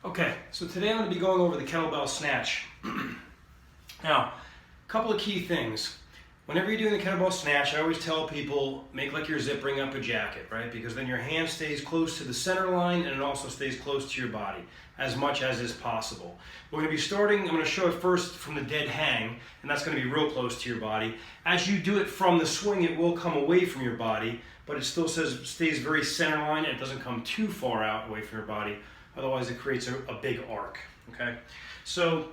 Okay, so today I'm going to be going over the kettlebell snatch. Now, a couple of key things. Whenever you're doing the kettlebell snatch, I always tell people, make like you're zippering up a jacket, right? Because then your hand stays close to the center line and it also stays close to your body as much as is possible. We're going to be starting, I'm going to show it first from the dead hang, and that's going to be real close to your body. As you do it from the swing, it will come away from your body, but it still stays very center line and it doesn't come too far out away from your body. Otherwise it creates a big arc, okay? So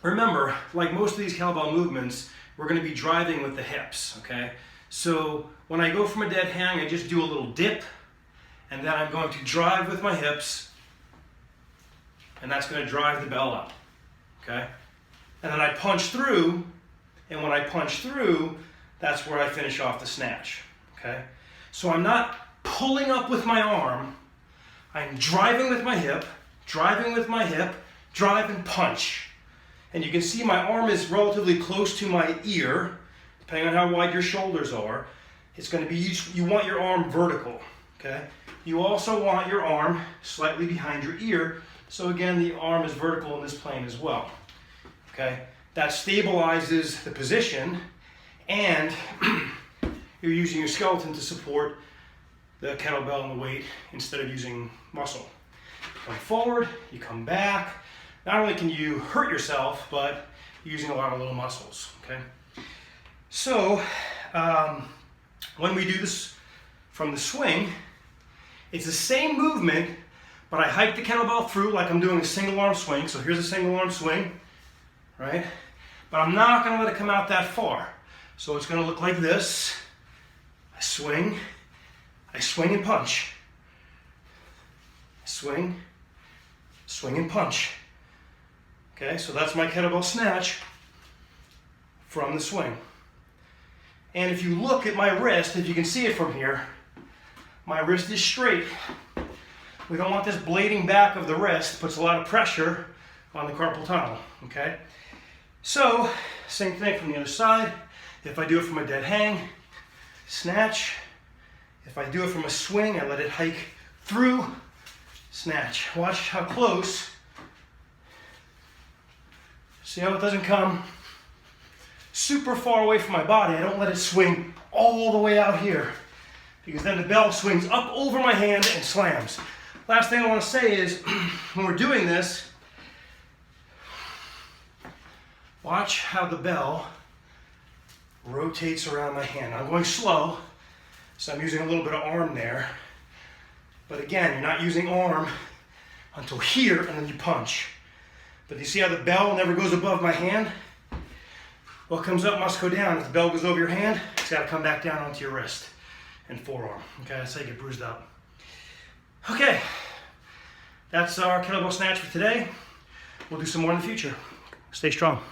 remember, like most of these kettlebell movements, we're going to be driving with the hips, okay? So when I go from a dead hang, I just do a little dip, and then I'm going to drive with my hips, and that's going to drive the bell up, okay? And then I punch through, and when I punch through, that's where I finish off the snatch, okay? So I'm not pulling up with my arm, I'm driving with my hip, drive and punch. And you can see my arm is relatively close to my ear, depending on how wide your shoulders are. It's going to be, you want your arm vertical, okay? You also want your arm slightly behind your ear, so again, the arm is vertical in this plane as well, okay? That stabilizes the position, and you're using your skeleton to support the kettlebell and the weight instead of using muscle. You come forward, you come back. Not only can you hurt yourself, but you're using a lot of little muscles, okay? So, when we do this from the swing, it's the same movement, but I hike the kettlebell through like I'm doing a single arm swing. So here's a single arm swing, right? But I'm not gonna let it come out that far. So it's gonna look like this. I swing and punch. Swing and punch. Okay, so that's my kettlebell snatch from the swing. And if you look at my wrist, if you can see it from here, my wrist is straight. We don't want this blading back of the wrist, puts a lot of pressure on the carpal tunnel, okay? So, same thing from the other side. If I do it from a dead hang, snatch. If I do it from a swing, I let it hike through, snatch. Watch how close. See how it doesn't come super far away from my body. I don't let it swing all the way out here, because then the bell swings up over my hand and slams. Last thing I want to say is, when we're doing this, watch how the bell rotates around my hand. I'm going slow, so I'm using a little bit of arm there. But again, you're not using arm until here, and then you punch. But you see how the bell never goes above my hand? What comes up must go down. If the bell goes over your hand, it's got to come back down onto your wrist and forearm. Okay, that's how you get bruised up. Okay, that's our kettlebell snatch for today. We'll do some more in the future. Stay strong.